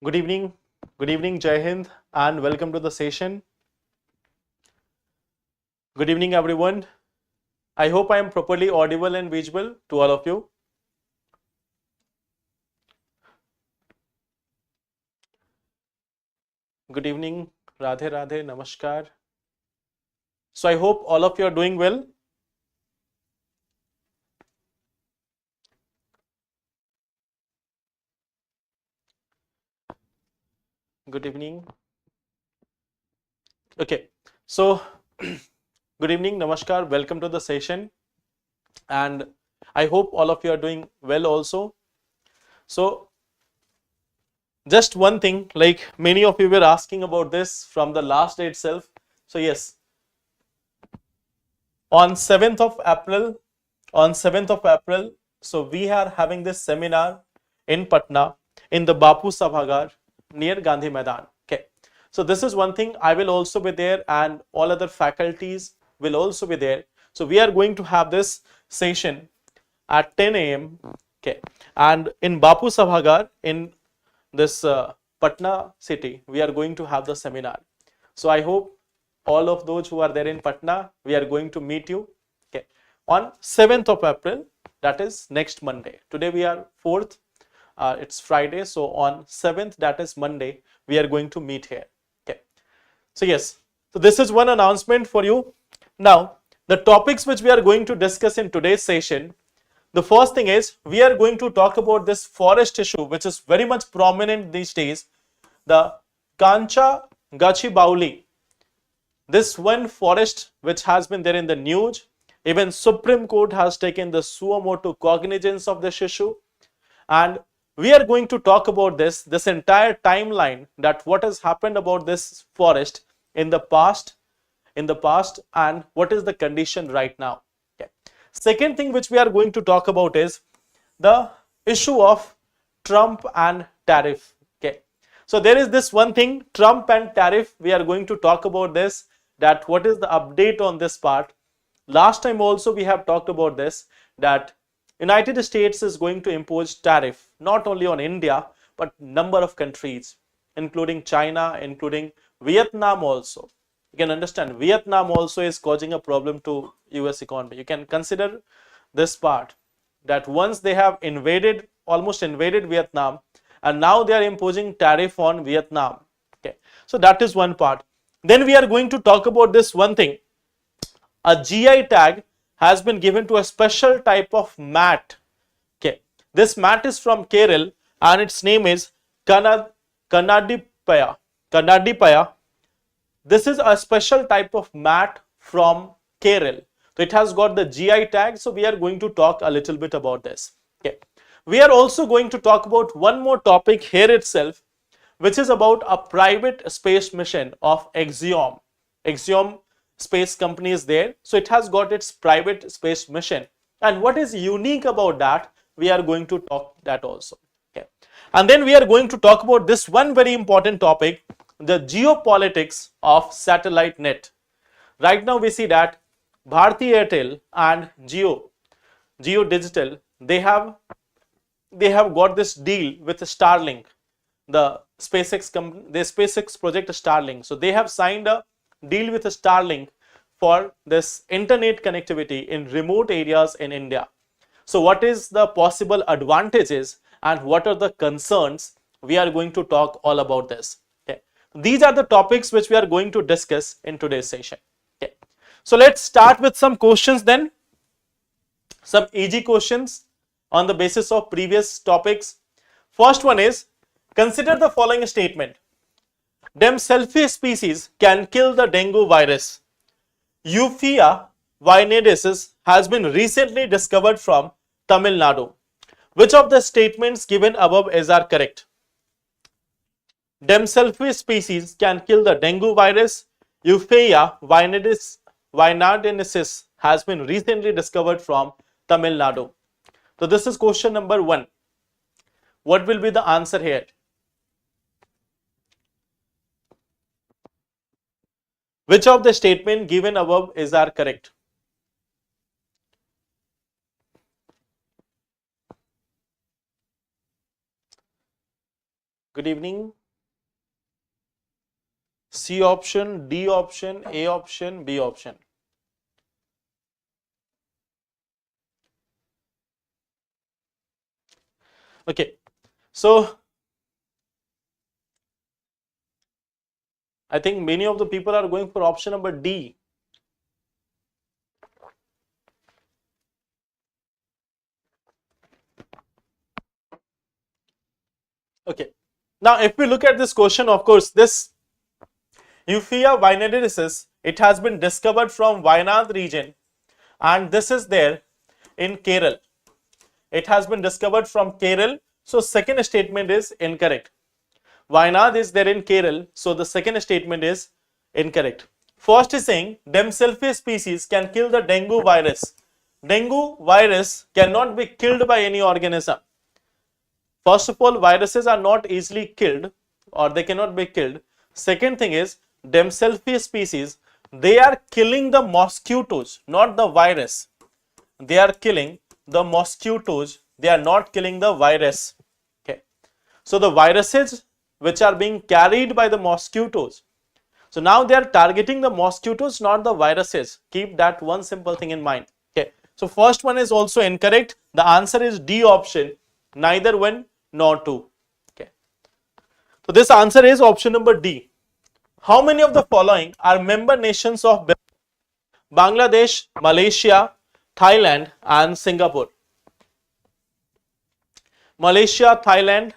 Good evening, Jai Hind, and welcome to the session. Good evening, everyone. I hope I am properly audible and visible to all of you. Good evening, Radhe Radhe, Namaskar. So I hope all of you are doing well. Good evening. Okay, so good evening, Namaskar, welcome to the session, and I hope all of you are doing well also. So just one thing, like many of you were asking about this from the last day itself. So yes, on 7th of April, so we are having this seminar in Patna in the Bapu Sabhagar near Gandhi Maidan. Okay, so this is one thing. I will also be there, and all other faculties will also be there. So we are going to have this session at 10 a.m. Okay, and in Bapu Sabhagar in this Patna city, we are going to have the seminar. So I hope all of those who are there in Patna, we are going to meet you. Okay, on 7th of April, that is next Monday. Today we are 4th, it's Friday. So on 7th, that is Monday, we are going to meet here. Okay, so yes, so this is one announcement for you. Now, the topics which we are going to discuss in today's session, the first thing is we are going to talk about this forest issue, which is very much prominent these days, the Kancha Gachibowli. This one forest which has been there in the news, even Supreme Court has taken the suo motu cognizance of this issue, and we are going to talk about this entire timeline, that what has happened about this forest in the past, and what is the condition right now. Okay. Second thing which we are going to talk about is the issue of Trump and tariff. Okay, so there is this one thing, Trump and tariff. We are going to talk about this, that what is the update on this part. Last time also we have talked about this, that United States is going to impose tariff not only on India but number of countries, including China, including Vietnam also. You can understand Vietnam also is causing a problem to US economy. You can consider this part, that once they have almost invaded Vietnam, and now they are imposing tariff on Vietnam. Okay, so that is one part. Then we are going to talk about this one thing, a GI tag has been given to a special type of mat. Okay, this mat is from Kerala and its name is Kannadippaya. Kannadippaya. This is a special type of mat from Kerala. So it has got the GI tag. So we are going to talk a little bit about this. Okay. We are also going to talk about one more topic here itself, which is about a private space mission of Axiom. Axiom space company is there. So it has got its private space mission. And what is unique about that, we are going to talk that also. Okay. And then we are going to talk about this one very important topic, the geopolitics of satellite net. Right now we see that Bharti Airtel and Geo Digital, they have got this deal with Starlink, the SpaceX project Starlink. So they have signed a deal with Starlink for this internet connectivity in remote areas in India. So what is the possible advantages and what are the concerns? We are going to talk all about this. Okay. These are the topics which we are going to discuss in today's session. Okay. So let's start with some questions then. Some easy questions on the basis of previous topics. First one is, consider the following statement. Dem selfie species can kill the dengue virus. Euphia vinedensis has been recently discovered from Tamil Nadu. Which of the statements given above is are correct? Dem selfie species can kill the dengue virus. Euphia vinedensis has been recently discovered from Tamil Nadu. So this is question number 1. What will be the answer here? Which of the statement given above is are correct? Good evening. C option, D option, A option, B option. Okay, so I think many of the people are going for option number D. Okay, now if we look at this question, of course, this Euphia vinericensis, it has been discovered from Wayanad region, and this is there in Kerala. It has been discovered from Kerala, so second statement is incorrect. Wayanad is there in Kerala, so the second statement is incorrect. First is saying Demselfia species can kill the dengue virus. Dengue virus cannot be killed by any organism. First of all, viruses are not easily killed, or they cannot be killed. Second thing is Demselfia species, they are killing the mosquitoes, not the virus. They are killing the mosquitoes, they are not killing the virus. Okay, so the viruses which are being carried by the mosquitoes, so now they are targeting the mosquitoes, not the viruses. Keep that one simple thing in mind. Okay, so first one is also incorrect. The answer is D option, neither one nor two. Okay, so this answer is option number D. How many of the following are member nations of Bangladesh, Malaysia, Thailand and Singapore? Malaysia, Thailand,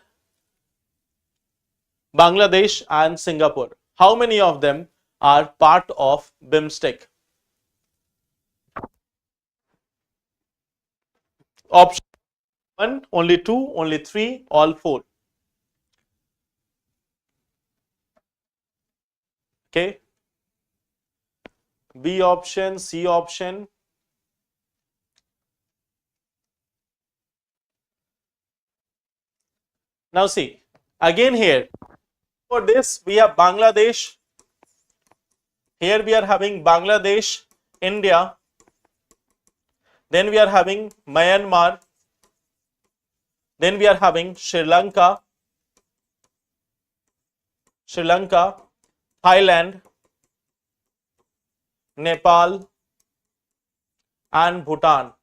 Bangladesh and Singapore. How many of them are part of BIMSTEC? Option 1, only 2, only 3, all 4. Okay. B option, C option. Now see, again here, for this we have Bangladesh. Here we are having Bangladesh, India. Then we are having Myanmar. Then we are having Sri Lanka, Thailand, Nepal and Bhutan.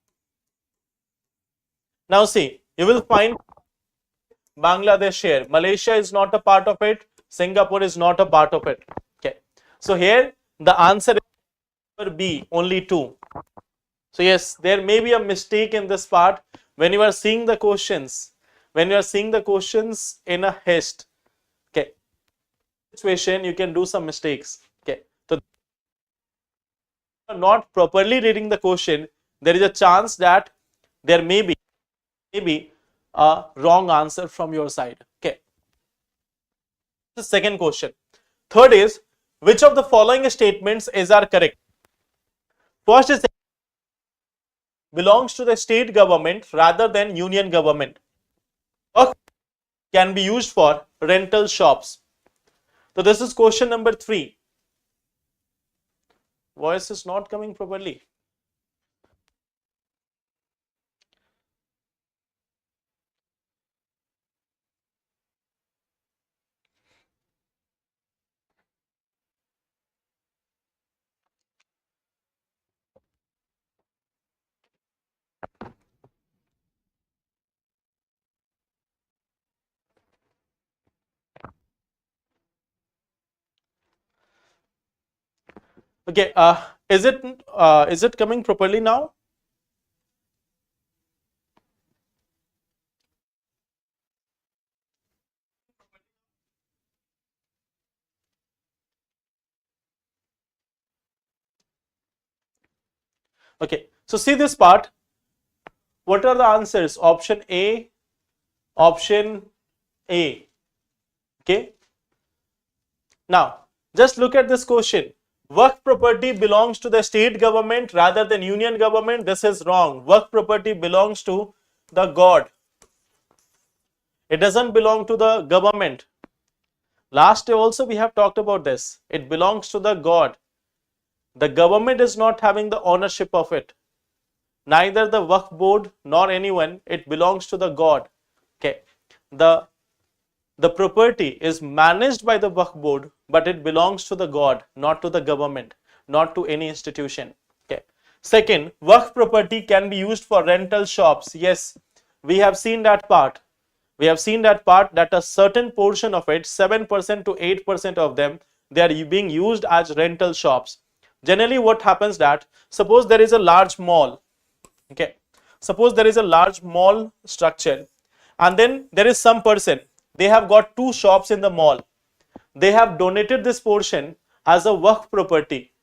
Now see, you will find Bangladesh here. Malaysia is not a part of it. Singapore is not a part of it. Okay. So here the answer is number B, only 2. So yes, there may be a mistake in this part when you are seeing the questions. When you are seeing the questions in a haste, okay, situation you can do some mistakes. Okay, so if you are not properly reading the question, there is a chance that there may be a wrong answer from your side. Okay, the second question. Third is, which of the following statements are correct? First is belongs to the state government rather than union government. Work can be used for rental shops. So this is question number 3. Voice is not coming properly. Okay, is it coming properly now? Okay, so see this part. What are the answers? Option A, option A. Okay. Now, just look at this question. Work property belongs to the state government rather than union government. This is wrong. Work property belongs to the God. It doesn't belong to the government. Last day also we have talked about this. It belongs to the God. The government is not having the ownership of it. Neither the Waqf board nor anyone. It belongs to the God. Okay. The the property is managed by the Waqf board, but it belongs to the God, not to the government, not to any institution. Okay. Second, Waqf property can be used for rental shops. Yes, we have seen that part. We have seen that part, that a certain portion of it, 7% to 8% of them, they are being used as rental shops. Generally what happens that, suppose there is a large mall, okay, suppose there is a large mall structure, and then there is some person, they have got 2 shops in the mall, they have donated this portion as a Waqf property.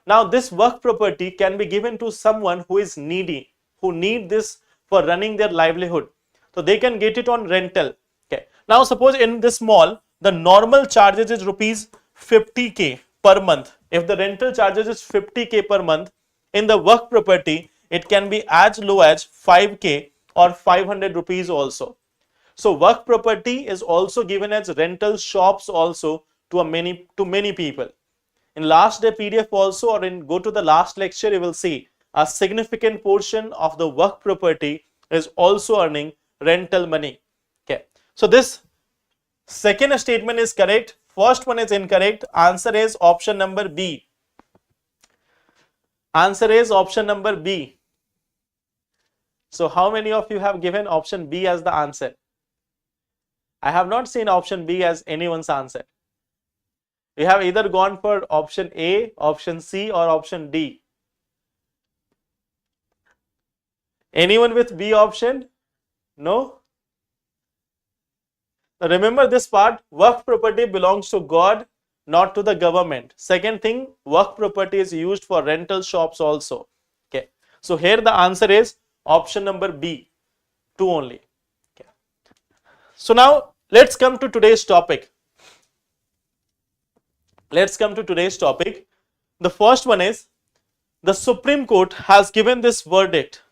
Now this Waqf property can be given to someone who is needy, who need this for running their livelihood. So they can get it on rental. Okay. Now suppose in this mall, the normal charges is rupees 50k per month. If the rental charges is 50k per month, in the Waqf property, it can be as low as 5k or 500 rupees also. So Waqf property is also given as rental shops also to many people. In last day PDF also, or in go to the last lecture, you will see a significant portion of the Waqf property is also earning rental money. Okay. So this second statement is correct. First one is incorrect. Answer is option number B. Answer is option number B. So how many of you have given option B as the answer? I have not seen option B as anyone's answer. You have either gone for option A, option C, or option D. Anyone with B option? No? Remember this part, Waqf property belongs to God, not to the government. Second thing, Waqf property is used for rental shops also. Okay. So here the answer is option number B, 2 only. Okay. So now let's come to today's topic. Let's come to today's topic. The first one is, the Supreme Court has given this verdict.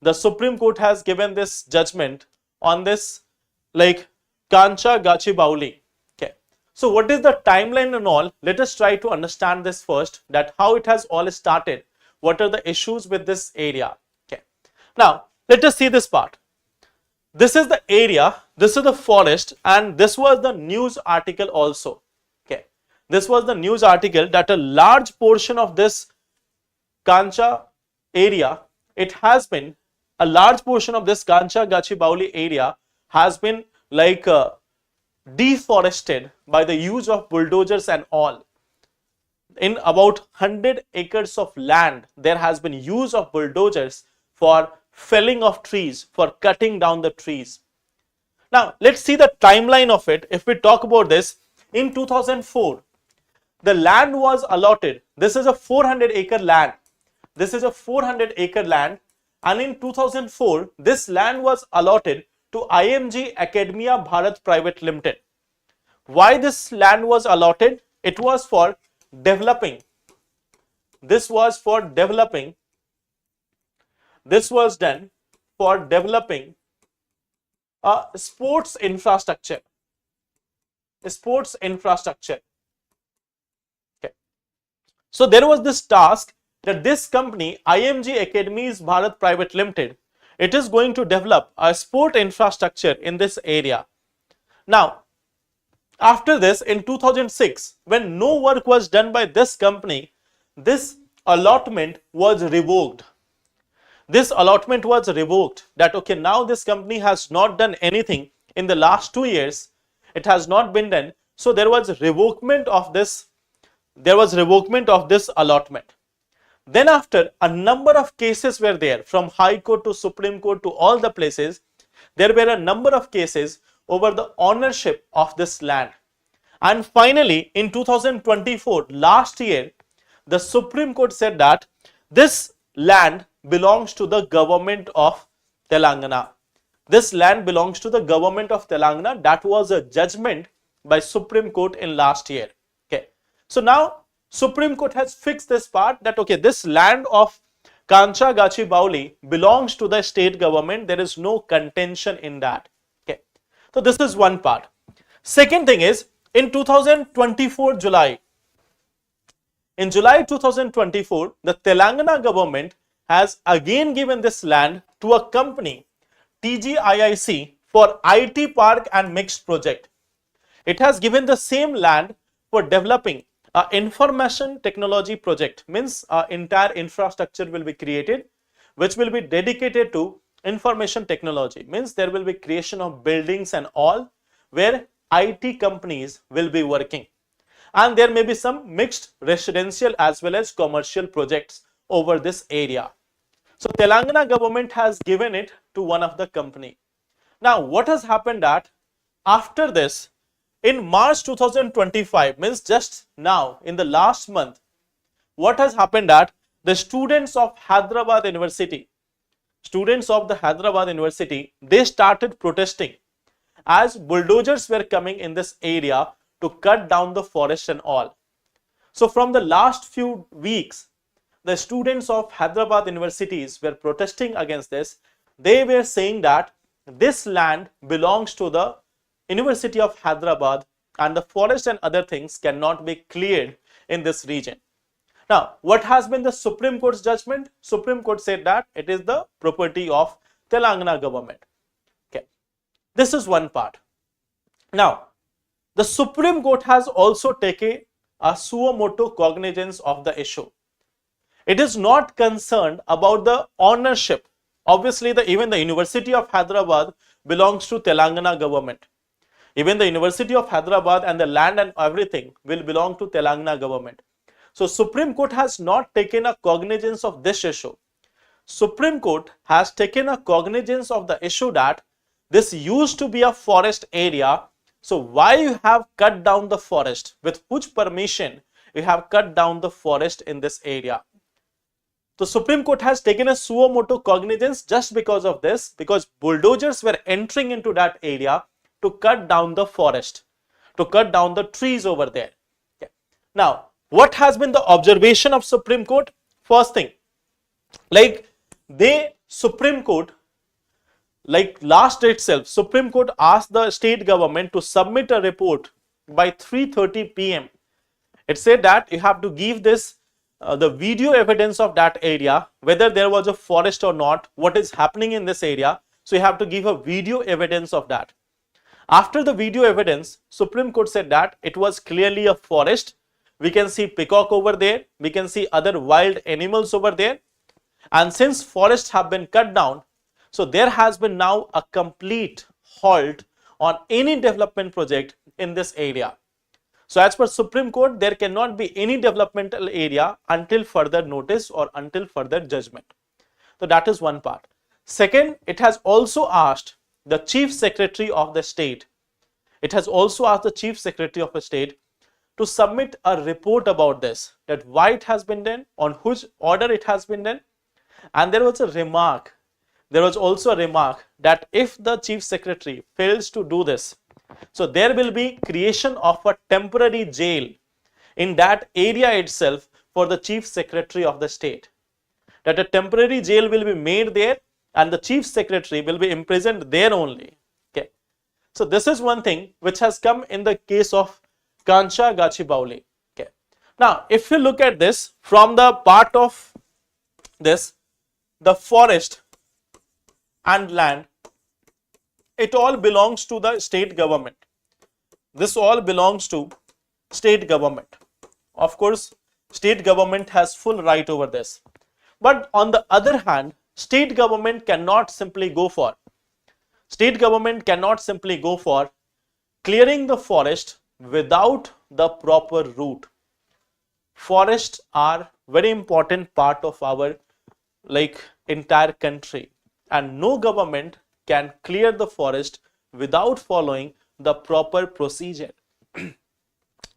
The Supreme Court has given this judgment on this, like, Kancha Gachibowli. Okay. So what is the timeline and all? Let us try to understand this first, that how it has all started. What are the issues with this area? Okay. Now let us see this part. This is the area, this is the forest, and this was the news article also. Okay. This was the news article that a large portion of this Kancha area, it has been, a large portion of this Kancha Gachibowli area has been like deforested by the use of bulldozers and all. In about 100 acres of land, there has been use of bulldozers for felling of trees, for cutting down the trees. Now let's see the timeline of it. If we talk about this, in 2004, the land was allotted. This is a 400-acre land. This is a 400-acre land, and in 2004, this land was allotted to IMG Academia Bharat Private Limited. Why this land was allotted? It was for developing. This was for developing. This was done for developing a sports infrastructure. Sports infrastructure. Okay. So there was this task that this company, IMG Academies Bharat Private Limited, it is going to develop a sport infrastructure in this area. Now, after this, in 2006, when no work was done by this company, this allotment was revoked. This allotment was revoked, that okay, now this company has not done anything in the last 2 years. It has not been done. So there was revokement of this. There was revokement of this allotment. Then after, a number of cases were there, from High Court to Supreme Court to all the places. There were a number of cases over the ownership of this land. And finally, in 2024, last year, the Supreme Court said that this land belongs to the government of Telangana. This land belongs to the government of Telangana. That was a judgment by Supreme Court in last year. Okay. So now Supreme Court has fixed this part, that okay, this land of Kancha Gachibowli belongs to the state government. There is no contention in that. Okay. So this is one part. Second thing is, in 2024 July, in July 2024, the Telangana government has again given this land to a company, TGIIC, for IT park and mixed project. It has given the same land for developing a information technology project, means entire infrastructure will be created which will be dedicated to information technology, means there will be creation of buildings and all where IT companies will be working, and there may be some mixed residential as well as commercial projects over this area. So Telangana government has given it to one of the company. Now what has happened that after this, in March 2025, means just now in the last month, what has happened that the students of Hyderabad University, they started protesting as bulldozers were coming in this area to cut down the forest and all. So from the last few weeks, the students of Hyderabad universities were protesting against this. They were saying that this land belongs to the University of Hyderabad and the forest and other things cannot be cleared in this region. Now, what has been the Supreme Court's judgment? Supreme Court said that it is the property of Telangana government. Okay, this is one part. Now, the Supreme Court has also taken a suo motu cognizance of the issue. It is not concerned about the ownership. Obviously, even the University of Hyderabad belongs to Telangana government. Even the University of Hyderabad and the land and everything will belong to Telangana government. So Supreme Court has not taken a cognizance of this issue. Supreme Court has taken a cognizance of the issue that this used to be a forest area. So why you have cut down the forest? With which permission you have cut down the forest in this area? The Supreme Court has taken a suo motu cognizance just because of this, because bulldozers were entering into that area to cut down the forest, to cut down the trees over there. Okay. Now, what has been the observation of Supreme Court? First thing, Supreme Court, last day itself, Supreme Court asked the state government to submit a report by 3:30 p.m. It said that you have to give this the video evidence of that area, whether there was a forest or not, what is happening in this area. So you have to give a video evidence of that. After the video evidence, Supreme Court said that it was clearly a forest. We can see peacock over there. We can see other wild animals over there. And since forests have been cut down, so there has been now a complete halt on any development project in this area. So as per Supreme Court, there cannot be any developmental area until further notice or until further judgment. So that is one part. Second, it has also asked the Chief Secretary of the state. It has also asked the Chief Secretary of the state to submit a report about this, that why it has been done, on which order it has been done. And there was a remark. There was also a remark that if the Chief Secretary fails to do this, so there will be creation of a temporary jail in that area itself for the Chief Secretary of the state. That a temporary jail will be made there and the Chief Secretary will be imprisoned there only. Okay. So this is one thing which has come in the case of Kancha Gachibowli. Okay. Now, if you look at this from the part of this, the forest and land, it all belongs to the state government. This all belongs to state government. Of course, state government has full right over this. But on the other hand, state government cannot simply go for clearing the forest without the proper route. Forests are very important part of our entire country, and no government can clear the forest without following the proper procedure.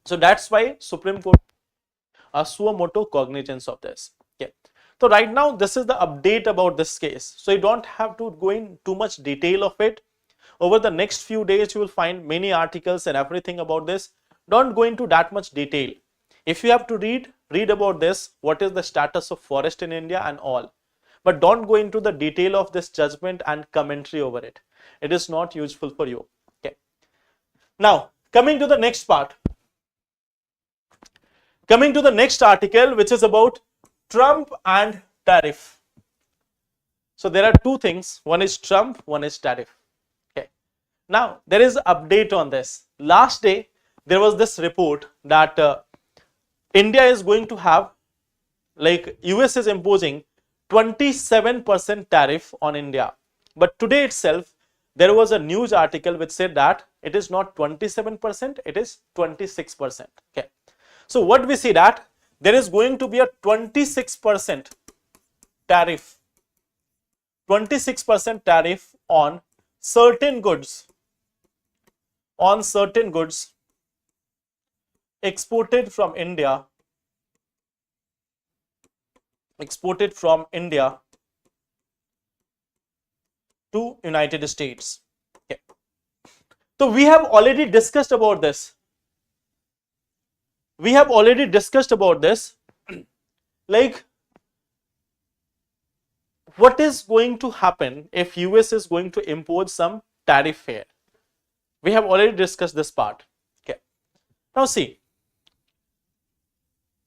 So that's why Supreme Court a suo motu cognizance of this. Okay. So right now this is the update about this case. So you don't have to go in too much detail of it. Over the next few days you will find many articles and everything about this. Don't go into that much detail. If you have to read about this, what is the status of forest in India and all. But don't go into the detail of this judgment and commentary over it. It is not useful for you. Okay. Now, coming to the next part. Coming to the next article, which is about Trump and tariff. So there are two things. One is Trump, one is tariff. Okay. Now, there is an update on this. last day there was this report that India is going to have, like US is imposing 27% tariff on India. But today itself, there was a news article which said that it is not 27%, it is 26%. Okay. So what we see that there is going to be a 26% tariff, 26% tariff on certain goods, exported from India, to United States. Okay. So we have already discussed about this. Like, what is going to happen if US is going to impose some tariff here? We have already discussed this part. Okay. Now see,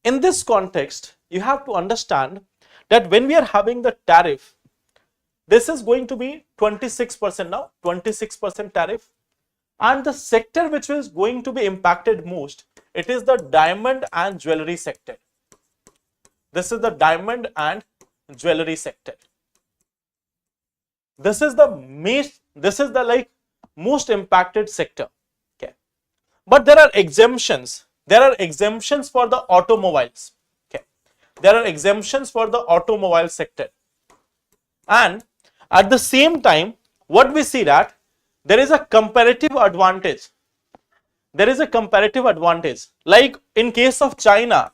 in this context, you have to understand that when we are having the tariff, this is going to be 26% now, 26% tariff. And the sector which is going to be impacted most, it is the diamond and jewelry sector. This is the diamond and jewelry sector. This is the like most impacted sector. Okay. But there are exemptions. There are exemptions for the automobiles. Okay. There are exemptions for the automobile sector. And at the same time, what we see that there is a comparative advantage. There is a comparative advantage. Like in case of China,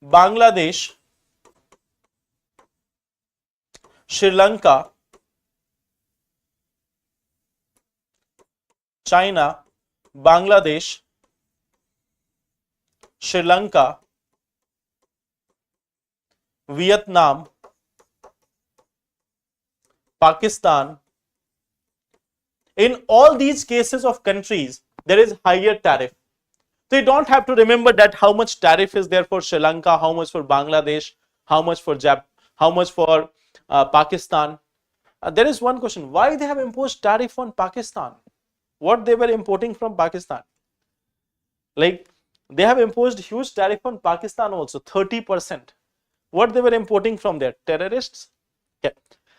Bangladesh, Sri Lanka, China, Bangladesh, Sri Lanka, Vietnam, Pakistan. In all these cases of countries, there is higher tariff. So you don't have to remember that how much tariff is there for Sri Lanka, how much for Bangladesh, how much for Pakistan. There is one question: why they have imposed tariff on Pakistan? What they were importing from Pakistan? Like they have imposed huge tariff on Pakistan also, 30%. What they were importing from there? Terrorists. Okay.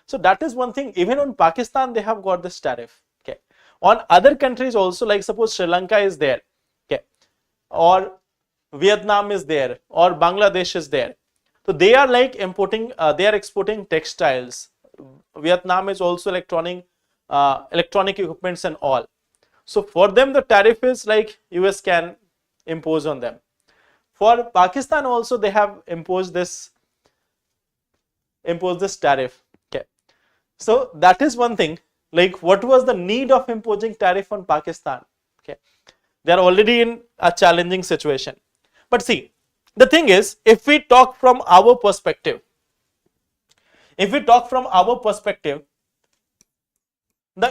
So that is one thing. Even on Pakistan, they have got this tariff. Okay. On other countries also, like suppose Sri Lanka is there, okay, or Vietnam is there, or Bangladesh is there. So they are like importing, they are exporting textiles. Vietnam is also electronic equipments and all. So for them, the tariff is like US can impose on them. For Pakistan also, they have imposed this tariff. Okay. So that is one thing. Like what was the need of imposing tariff on Pakistan? Okay. They are already in a challenging situation. But see, the thing is, if we talk from our perspective, the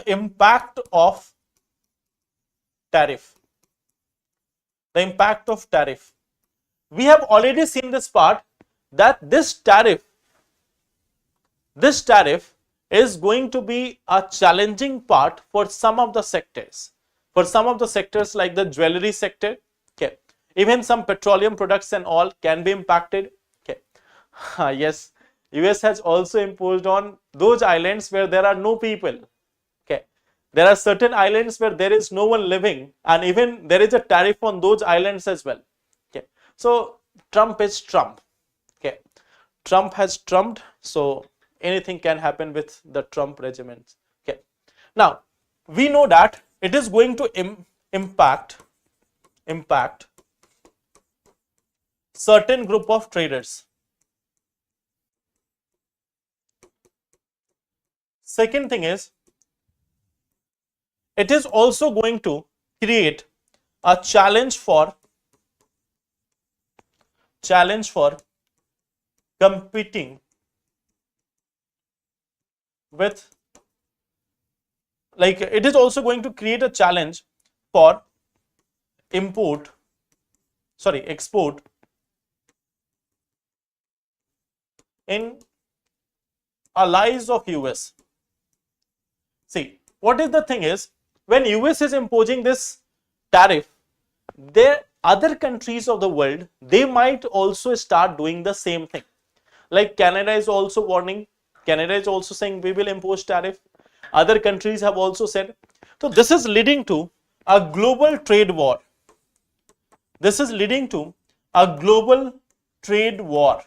impact of tariff, we have already seen this part, that this tariff is going to be a challenging part for some of the sectors. For some of the sectors like the jewelry sector, okay, even some petroleum products and all can be impacted. Okay. Yes, US has also imposed on those islands where there are no people. Okay. There are certain islands where there is no one living, and even there is a tariff on those islands as well. Okay. So Trump is Trump. Okay. Trump has trumped, so anything can happen with the Trump regiments. Okay. Now we know that it is going to impact certain group of traders. Second thing is, it is also going to create a challenge for competing with, like it is also going to create a challenge for export in allies of US. See, what is the thing is, when US is imposing this tariff, there other countries of the world, they might also start doing the same thing. Like Canada is also warning, Canada is also saying we will impose tariff. Other countries have also said. So this is leading to a global trade war. This is leading to a global trade war.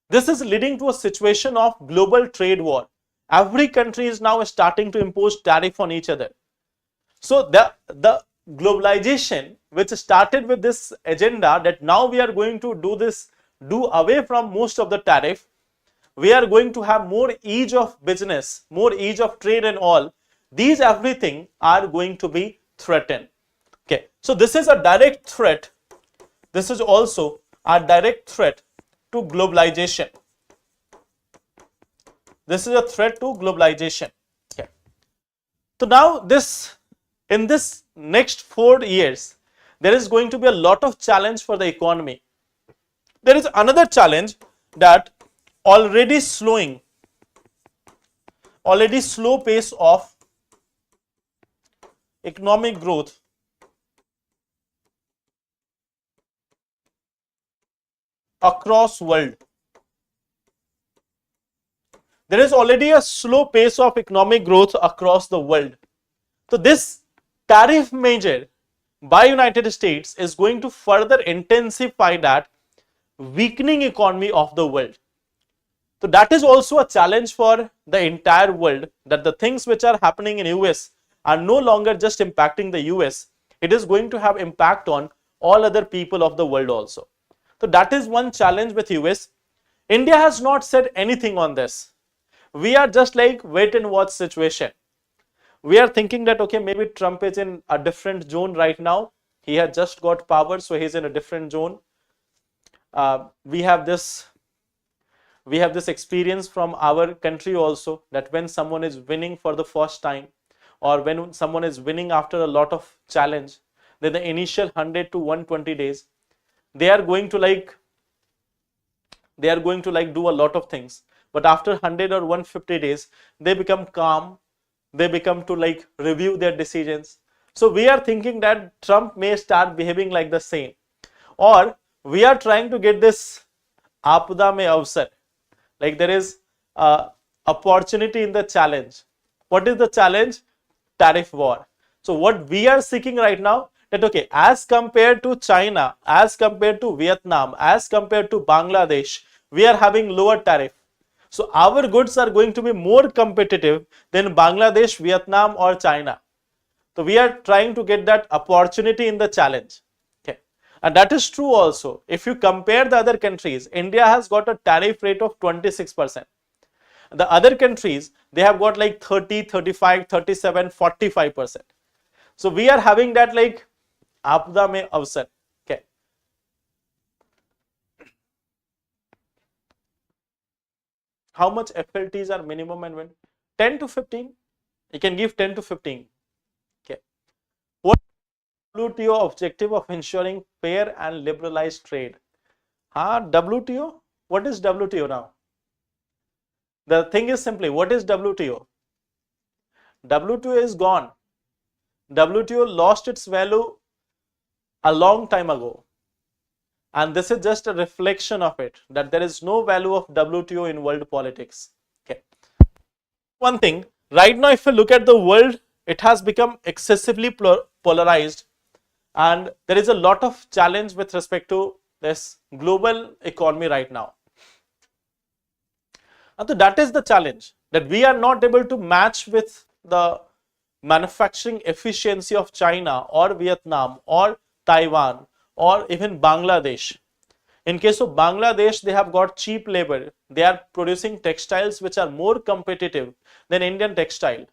This is leading to a situation of global trade war. Every country is now starting to impose tariff on each other. So the globalization which started with this agenda that now we are going to do away from most of the tariff, we are going to have more ease of business, more ease of trade and all, these everything are going to be threatened. Okay, so this is a direct threat. This is also a direct threat to globalization. This is a threat to globalization. Okay. So now in this next 4 years, there is going to be a lot of challenge for the economy. There is another challenge that already slow pace of economic growth across world. There is already a slow pace of economic growth across the world. So this tariff measure by United States is going to further intensify that weakening economy of the world. So that is also a challenge for the entire world, that the things which are happening in US are no longer just impacting the US. It is going to have impact on all other people of the world also. So that is one challenge with US. India has not said anything on this. We are just like wait and watch situation. We are thinking that okay, maybe Trump is in a different zone right now. He has just got power, so he's in a different zone. We have this experience from our country also, that when someone is winning for the first time, or when someone is winning after a lot of challenge, then the initial 100 to 120 days, they are going to like do a lot of things. But after 100 or 150 days, they become calm. They become to like review their decisions. So we are thinking that Trump may start behaving like the same, or we are trying to get this आपदा में अवसर, like there is opportunity in the challenge. What is the challenge? Tariff war. So what we are seeking right now, that okay, as compared to China, as compared to Vietnam, as compared to Bangladesh, we are having lower tariff. So our goods are going to be more competitive than Bangladesh, Vietnam or China. So we are trying to get that opportunity in the challenge. Okay. And that is true also. If you compare the other countries, India has got a tariff rate of 26%. The other countries, they have got like 30, 35, 37, 45%. So we are having that like आपदा में अवसर. Okay. How much FLTs are minimum and when? 10 to 15. You can give 10 to 15. Okay. What is WTO objective of ensuring fair and liberalized trade? WTO? What is WTO now? The thing is simply, what is WTO? WTO is gone. WTO lost its value a long time ago. And this is just a reflection of it, that there is no value of WTO in world politics. Okay. One thing, right now if you look at the world, it has become excessively polarized, and there is a lot of challenge with respect to this global economy right now. And so that is the challenge, that we are not able to match with the manufacturing efficiency of China or Vietnam or Taiwan or even Bangladesh. In case of Bangladesh, they have got cheap labor. They are producing textiles which are more competitive than Indian textile.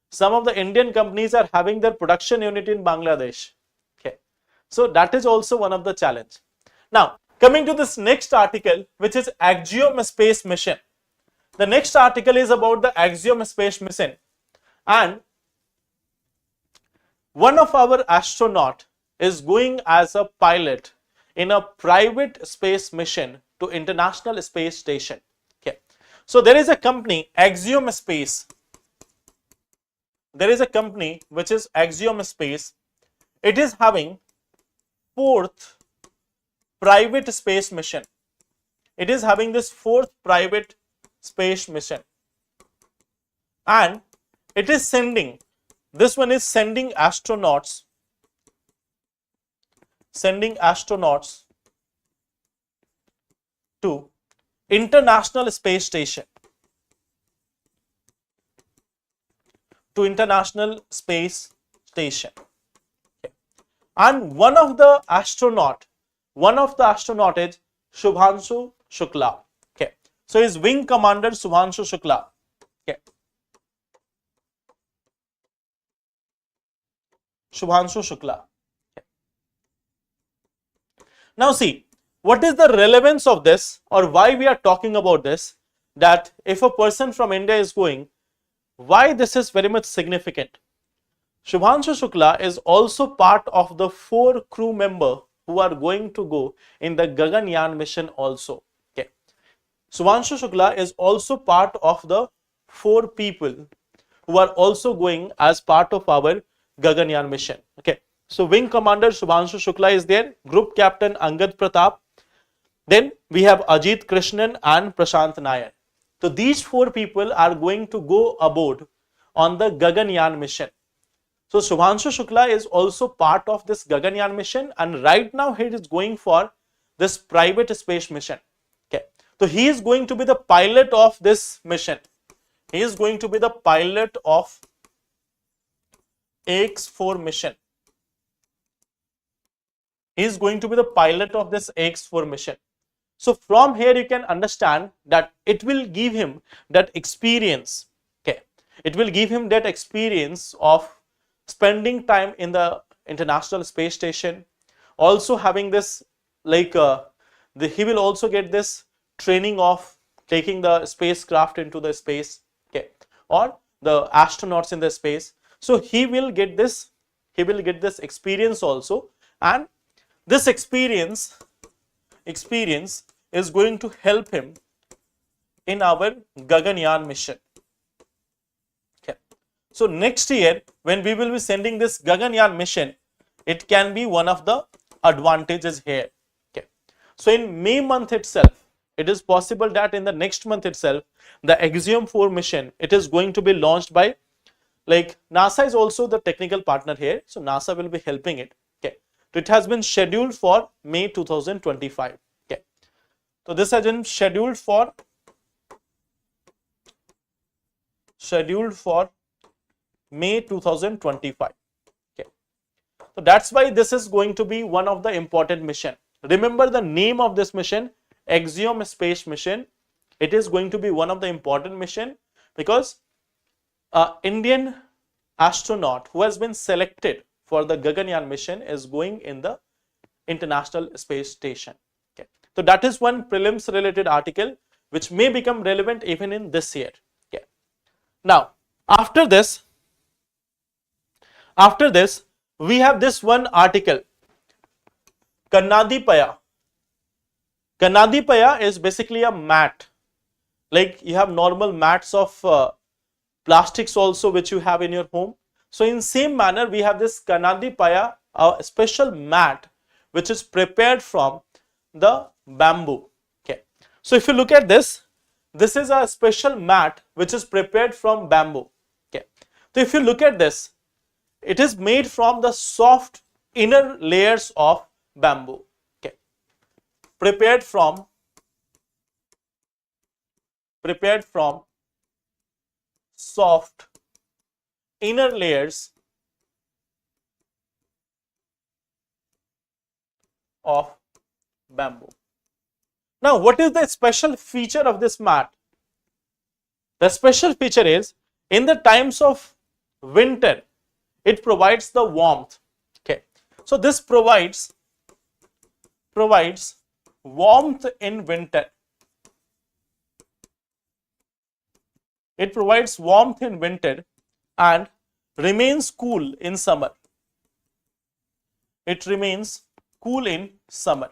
Some of the Indian companies are having their production unit in Bangladesh. Okay. So that is also one of the challenge. Now, coming to this next article, which is Axiom Space Mission. The next article is about the Axiom Space Mission. And one of our astronaut is going as a pilot in a private space mission to International Space Station. Okay. So there is a company, Axiom Space. There is a company which is Axiom Space. It is having fourth private space mission. It is having this fourth private space mission. And it is sending, this one is sending astronauts to International Space Station. And one of the astronaut is Shubhanshu Shukla. Okay. So his wing commander Shubhanshu Shukla. Okay. Shubhanshu Shukla. Okay. Now see, what is the relevance of this, or why we are talking about this, that if a person from India is going, why this is very much significant? Shubhanshu Shukla is also part of the 4 crew member who are going to go in the Gaganyaan mission also. Okay. Shubhanshu Shukla is also part of the 4 people who are also going as part of our Gaganyaan mission. Okay. So wing commander Shubhanshu Shukla is there, group captain Angad Pratap. Then we have Ajit Krishnan and Prashant Nair. So these 4 people are going to go aboard on the Gaganyaan mission. So Shubhanshu Shukla is also part of this Gaganyaan mission, and right now he is going for this private space mission. Okay. So he is going to be the pilot of this mission. He is going to be the pilot of AX4 mission. He is going to be the pilot of this AX4 mission. So from here you can understand that it will give him that experience. Okay. It will give him that experience of spending time in the International Space Station, also having this like he will also get this training of taking the spacecraft into the space, okay, or the astronauts in the space. So he will get this experience also, and this experience is going to help him in our Gaganyaan mission. So next year, when we will be sending this Gaganyaan mission, it can be one of the advantages here. Okay. So in May month itself, it is possible that in the next month itself, the Axiom 4 mission, it is going to be launched by, like, NASA is also the technical partner here. So NASA will be helping it. Okay. So it has been scheduled for May 2025. Okay. So this has been scheduled for May 2025. Okay. So that's why this is going to be one of the important mission. Remember the name of this mission, Axiom Space Mission. It is going to be one of the important mission because Indian astronaut who has been selected for the Gaganyaan mission is going in the International Space Station. Okay. So that is one prelims related article which may become relevant even in this year. Okay. Now after this, we have this one article, Kannadippaya. Kannadippaya is basically a mat. Like you have normal mats of plastics also which you have in your home. So in same manner, we have this Kannadippaya, a special mat which is prepared from the bamboo. Okay. So if you look at this, this is a special mat which is prepared from bamboo. Okay. So if you look at this, it is made from the soft inner layers of bamboo. Okay. Prepared from soft inner layers of bamboo. Now, what is the special feature of this mat? The special feature is in the times of winter, it provides the warmth. Okay. So this provides warmth in winter. It provides warmth in winter and remains cool in summer. It remains cool in summer.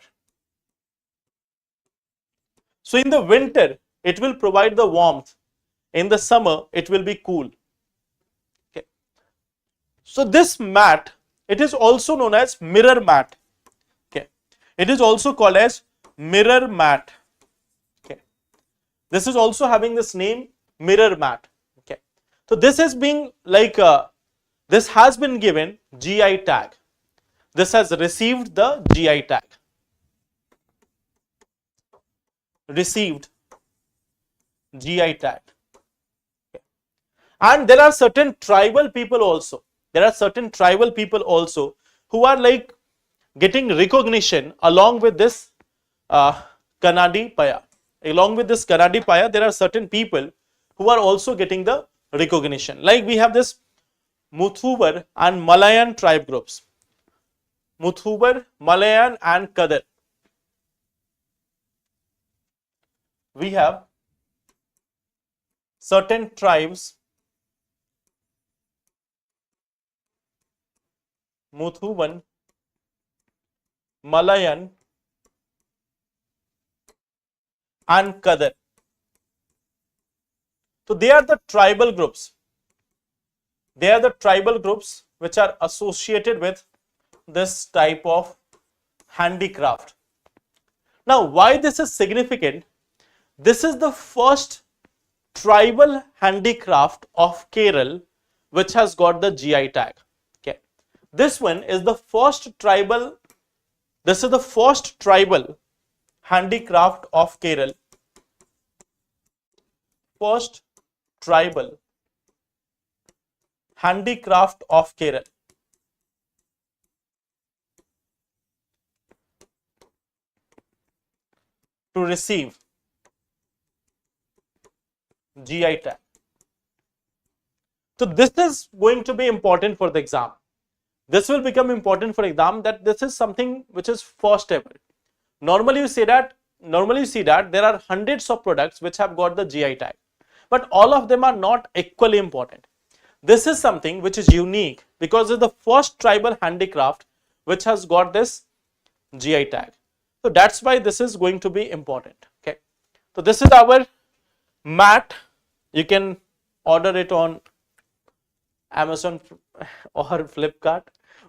So in the winter, it will provide the warmth. In the summer, it will be cool. Okay. So this mat, it is also known as mirror mat. Okay. It is also called as mirror mat. Okay. This is also having this name, mirror mat. Okay. So this is being like this has been given GI tag. This has received the GI tag. Received GI tag. Okay. And there are certain tribal people also. There are certain tribal people also who are like getting recognition along with this Kannadippaya. Along with this Kannadippaya, there are certain people who are also getting the recognition. Like we have this Muthubar and Malayan tribe groups. Muthubar, Malayan and Kadar. We have certain tribes, Muthuban, Malayan and Kadar. So they are the tribal groups. They are the tribal groups which are associated with this type of handicraft. Now, why this is significant? This is the first tribal handicraft of Kerala which has got the GI tag. Okay. This one is the first tribal, this is the first tribal handicraft of Kerala. First tribal handicraft of Kerala. To receive GI tag. So this is going to be important for the exam. This will become important for exam, that this is something which is first ever. Normally you see that there are hundreds of products which have got the GI tag, but all of them are not equally important. This is something which is unique because it's the first tribal handicraft which has got this GI tag. So that's why this is going to be important. Okay. So this is our mat. You can order it on Amazon or Flipkart,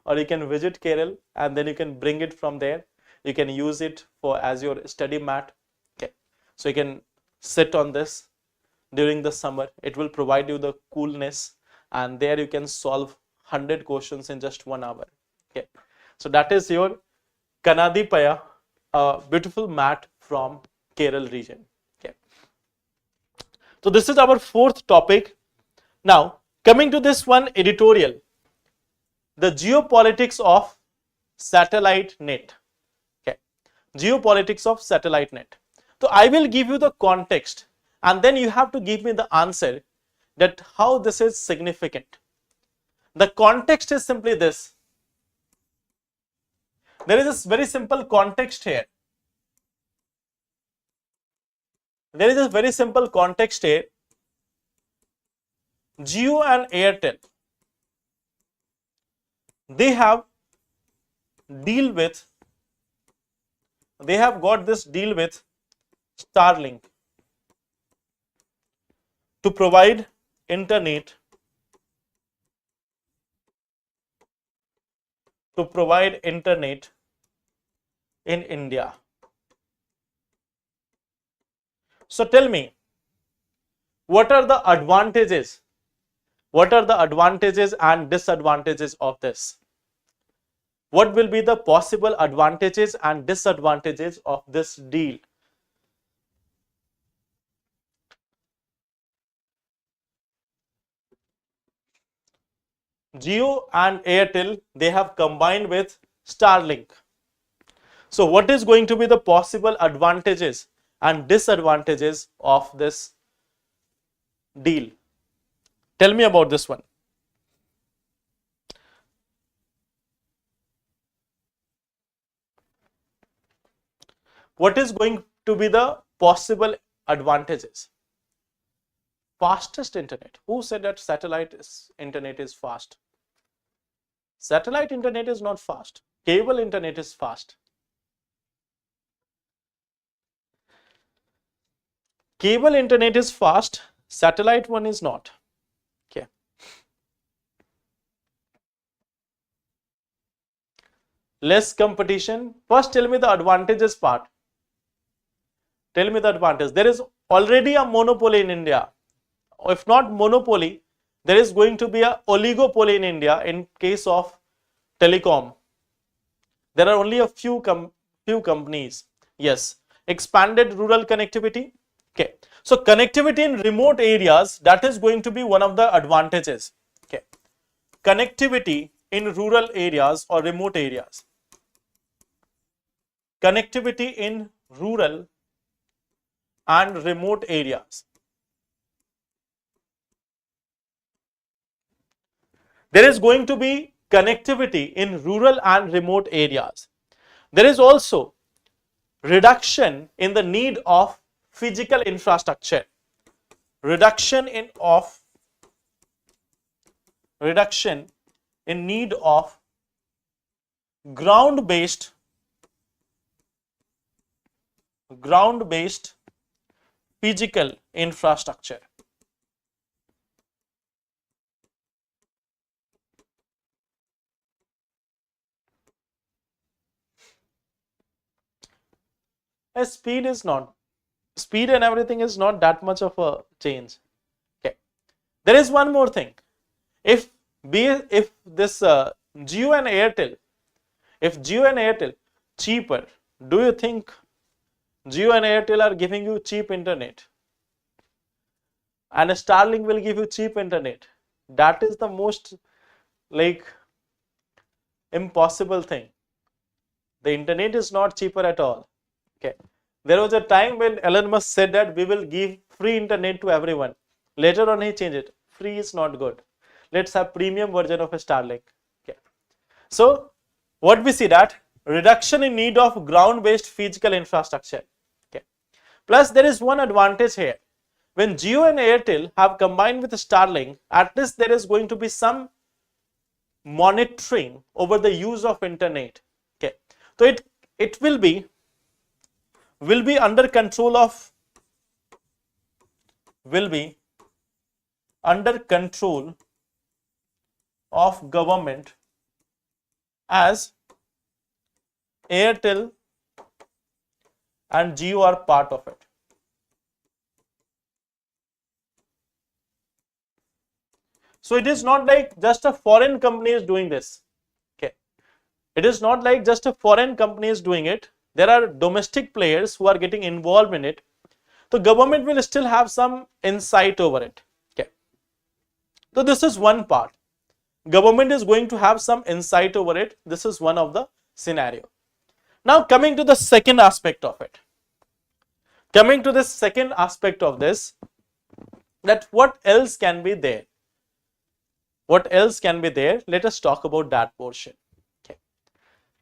or you can visit Kerala and then you can bring it from there. You can use it for as your study mat. Okay. So you can sit on this during the summer. It will provide you the coolness, and there you can solve 100 questions in just 1 hour. Okay. So that is your Kannadippaya, a beautiful mat from Kerala region. Okay. So this is our fourth topic. Now coming to this one, editorial, the geopolitics of satellite net. Okay. Geopolitics of satellite net. So I will give you the context and then you have to give me the answer that how this is significant. The context is simply this. There is this very simple context here. There is a very simple context here. Jio and Airtel, they have got this deal with Starlink to provide internet in India. So tell me, what are the advantages? What are the advantages and disadvantages of this? What will be the possible advantages and disadvantages of this deal? Jio and Airtel, they have combined with Starlink. So what is going to be the possible advantages and disadvantages of this deal? Tell me about this one. What is going to be the possible advantages? Fastest internet. Who said that satellite internet is fast? Satellite internet is not fast. Cable internet is fast. Cable internet is fast, satellite one is not. Okay. Less competition. First tell me the advantages part. Tell me the advantage. There is already a monopoly in India. If not monopoly, there is going to be a oligopoly in India in case of telecom. There are only a few companies. Yes. Expanded rural connectivity. Okay. So connectivity in remote areas, that is going to be one of the advantages. Okay. Connectivity in rural areas or remote areas. Connectivity in rural and remote areas. There is going to be connectivity in rural and remote areas. There is also reduction in the need of physical infrastructure. Reduction in need of ground-based physical infrastructure. Speed and everything is not that much of a change. Okay. There is one more thing. If this Jio and Airtel, cheaper, do you think Jio and Airtel are giving you cheap internet? And Starlink will give you cheap internet. That is the most impossible thing. The internet is not cheaper at all. Okay. There was a time when Elon Musk said that we will give free internet to everyone. Later on he changed it. Free is not good. Let's have premium version of a Starlink. Okay. So what we see that reduction in need of ground-based physical infrastructure. Okay. Plus there is one advantage here. When Jio and Airtel have combined with Starlink, at least there is going to be some monitoring over the use of internet. Okay. So it will be under control of government, as Airtel and Jio are part of it. So it is not like just a foreign company is doing this. Okay. It is not like just a foreign company is doing it. There are domestic players who are getting involved in it. The government will still have some insight over it. Okay. So this is one part. Government is going to have some insight over it. This is one of the scenario. Now coming to the second aspect of it. Coming to the second aspect of this, that what else can be there? What else can be there? Let us talk about that portion. Okay.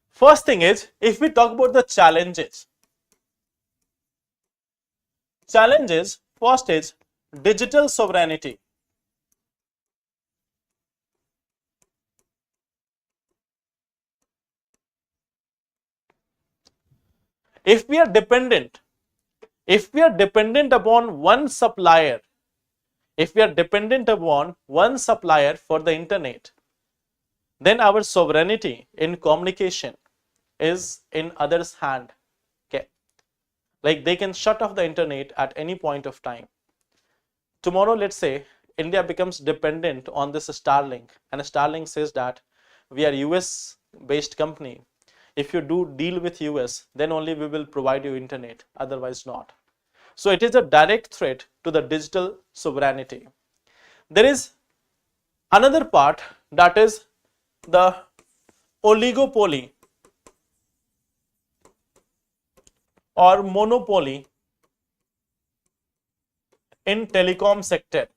First thing is, if we talk about the challenges. Challenges, first is digital sovereignty. If we are dependent upon one supplier, for the internet, then our sovereignty in communication is in others' hand. Okay. Like they can shut off the internet at any point of time. Tomorrow, let's say India becomes dependent on this Starlink, and Starlink says that we are US based company. If you do deal with US, then only we will provide you internet, otherwise not. So it is a direct threat to the digital sovereignty. There is another part, that is the oligopoly or monopoly in telecom sector.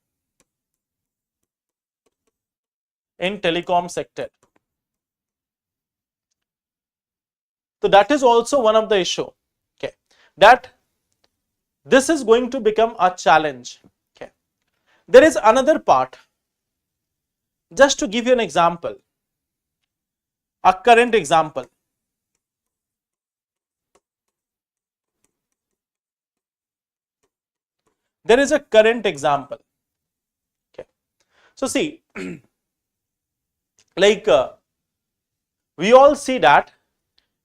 So that is also one of the issue. Okay. That this is going to become a challenge. Okay. There is another part. Just to give you an example, a current example. There is a current example. Okay. So see, like we all see that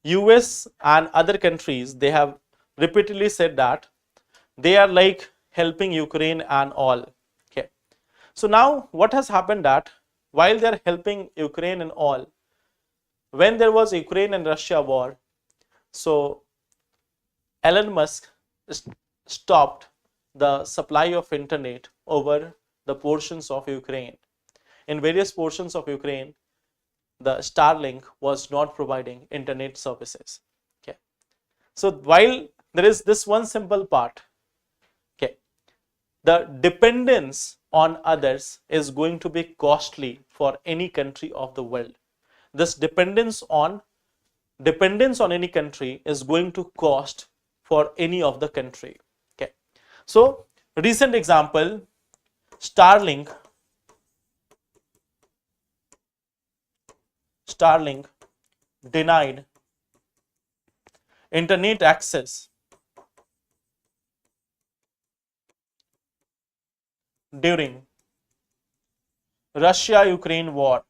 US and other countries, they have repeatedly said that they are like helping Ukraine and all. Okay. So now what has happened that while they are helping Ukraine and all, when there was Ukraine and Russia war, so Elon Musk stopped the supply of internet over the portions of Ukraine. In various portions of Ukraine, the Starlink was not providing internet services. Okay. So while there is this one simple part, okay, the dependence on others is going to be costly for any country of the world. This dependence on any country is going to cost for any of the country. Okay. So recent example, Starlink denied internet access during Russia-Ukraine war.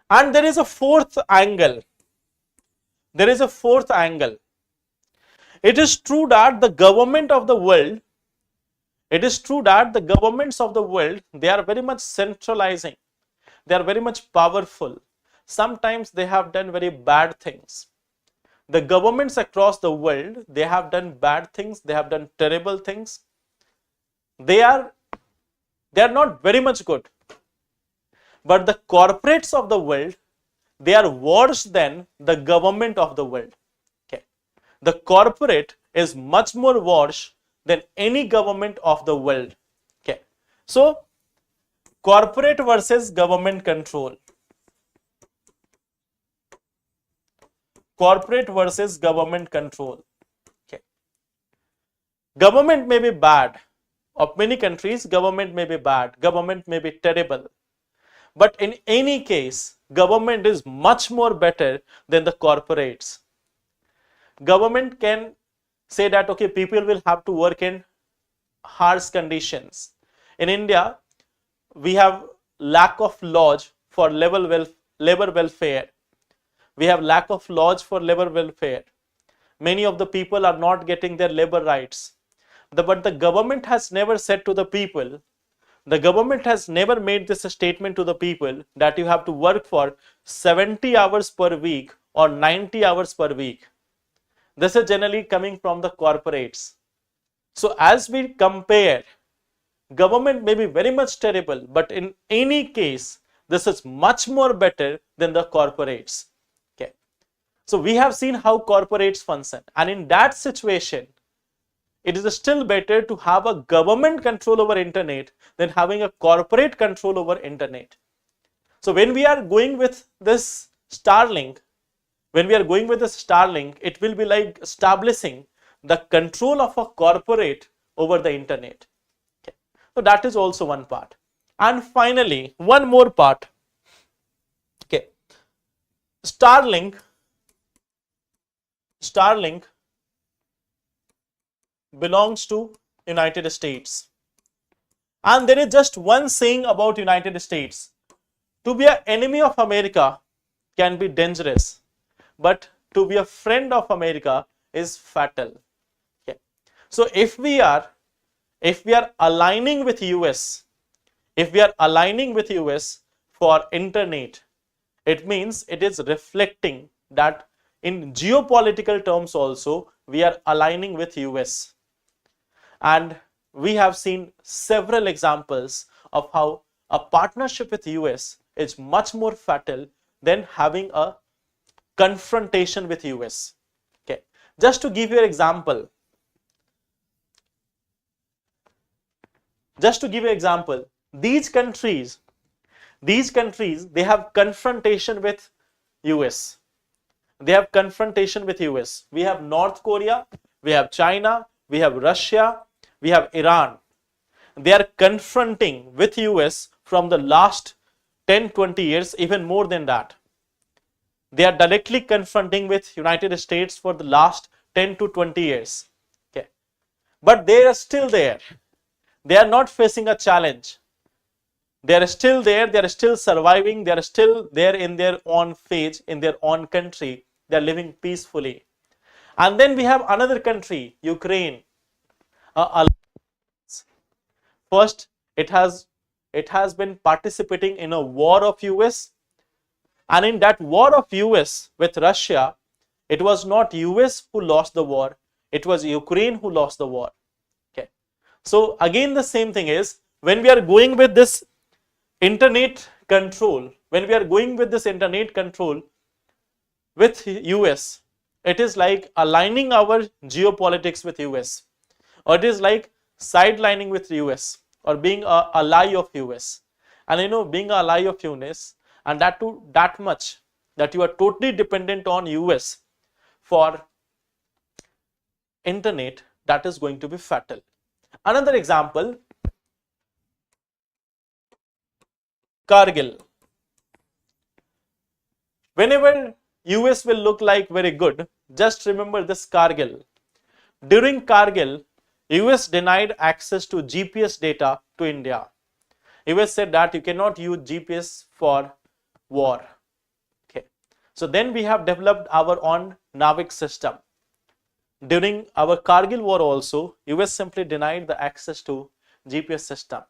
And there is a fourth angle. There is a fourth angle. It is true that the government of the world, it is true that the governments of the world, they are very much centralizing. They are very much powerful. Sometimes they have done very bad things. The governments across the world, they have done bad things. They have done terrible things. They are not very much good. But the corporates of the world, they are worse than the government of the world. Okay. The corporate is much more worse than any government of the world. Okay. So, corporate versus government control. Corporate versus government control. Okay. Government may be bad. Of many countries, government may be bad. Government may be terrible. But in any case, government is much more better than the corporates. Government can say that, okay, people will have to work in harsh conditions. In India, we have lack of laws for labor welfare. We have lack of laws for labor welfare. Many of the people are not getting their labor rights. But the government has never said to the people, the government has never made this statement to the people that you have to work for 70 hours per week or 90 hours per week. This is generally coming from the corporates. So as we compare, government may be very much terrible, but in any case, this is much more better than the corporates. Okay. So we have seen how corporates function, and in that situation, it is still better to have a government control over internet than having a corporate control over internet. So when we are going with this Starlink, it will be like establishing the control of a corporate over the internet. Okay. So that is also one part. And finally, one more part. Okay. Starlink belongs to United States. And there is just one saying about United States. To be an enemy of America can be dangerous, but to be a friend of America is fatal. Okay. So if we are aligning with US, for internet, it means it is reflecting that in geopolitical terms also we are aligning with US. And we have seen several examples of how a partnership with US is much more fatal than having a confrontation with US. Okay. Just to give you an example, these countries, they have confrontation with US. We have North Korea, we have China, we have Russia, we have Iran. They are confronting with US from the last 10-20 years, even more than that. They are directly confronting with United States for the last 10 to 20 years. Okay. But they are still there. They are not facing a challenge. They are still there. They are still surviving. They are still there in their own phase, in their own country. They are living peacefully. And then we have another country, Ukraine. First, it has been participating in a war of US, and in that war of US with Russia, it was not US who lost the war, it was Ukraine who lost the war. Okay. So again the same thing is, when we are going with this internet control, with US, it is like aligning our geopolitics with US, or it is like sidelining with US, or being a ally of US. And being a ally of US, and that too that much that you are totally dependent on US for internet, that is going to be fatal. Another example, Kargil. Whenever US will look like very good, just remember this Kargil. During Kargil, US denied access to GPS data to India. US said that you cannot use GPS for war. Okay. So then we have developed our own NAVIC system. During our Kargil war also, US simply denied the access to GPS system.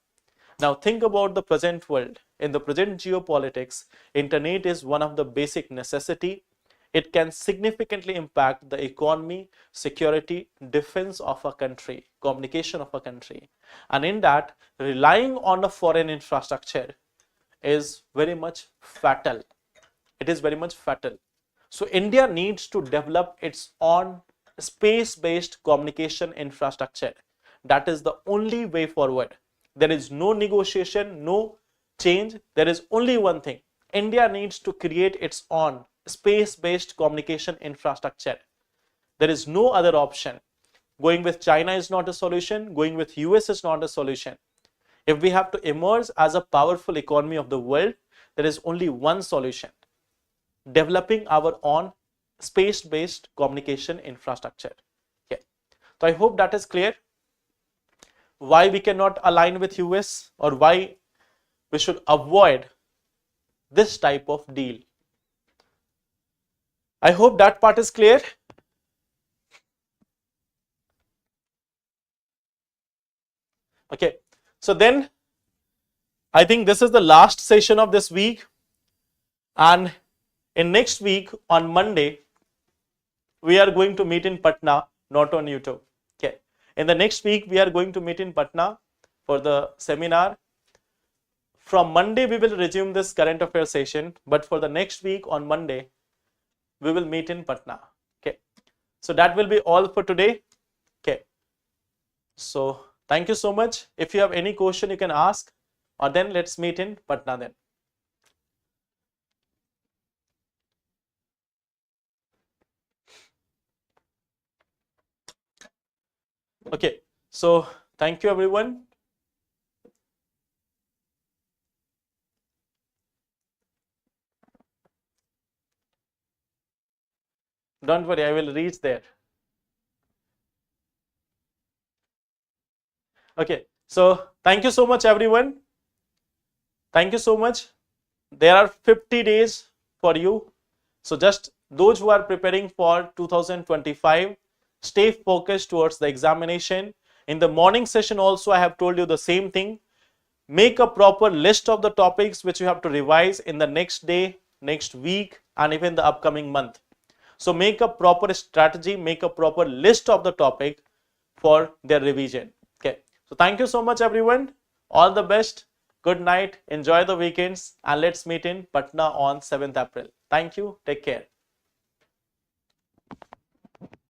Now think about the present world. In the present geopolitics, internet is one of the basic necessity. It can significantly impact the economy, security, defense of a country, communication of a country. And in that, relying on a foreign infrastructure is very much fatal. It is very much fatal. So India needs to develop its own space-based communication infrastructure. That is the only way forward. There is no negotiation, no change. There is only one thing. India needs to create its own space-based communication infrastructure. There is no other option. Going with China is not a solution. Going with US is not a solution. If we have to emerge as a powerful economy of the world, there is only one solution: developing our own space-based communication infrastructure. Okay. So I hope that is clear. Why we cannot align with US, or why we should avoid this type of deal. I hope that part is clear. Okay, so then I think this is the last session of this week, and in next week on Monday we are going to meet in Patna, not on YouTube. Okay, in the next week we are going to meet in Patna for the seminar. From Monday we will resume this current affairs session, but for the next week on Monday we will meet in Patna. Okay, so that will be all for today. Okay, so thank you so much. If you have any question you can ask, or then let's meet in Patna then. Okay, so thank you everyone. Don't worry, I will reach there. Okay, so thank you so much everyone. Thank you so much. There are 50 days for you. So just those who are preparing for 2025, stay focused towards the examination. In the morning session also I have told you the same thing. Make a proper list of the topics which you have to revise in the next day, next week, and even the upcoming month. So make a proper strategy, make a proper list of the topic for their revision. Okay. So thank you so much everyone. All the best. Good night. Enjoy the weekends, and let's meet in Patna on 7th April. Thank you. Take care.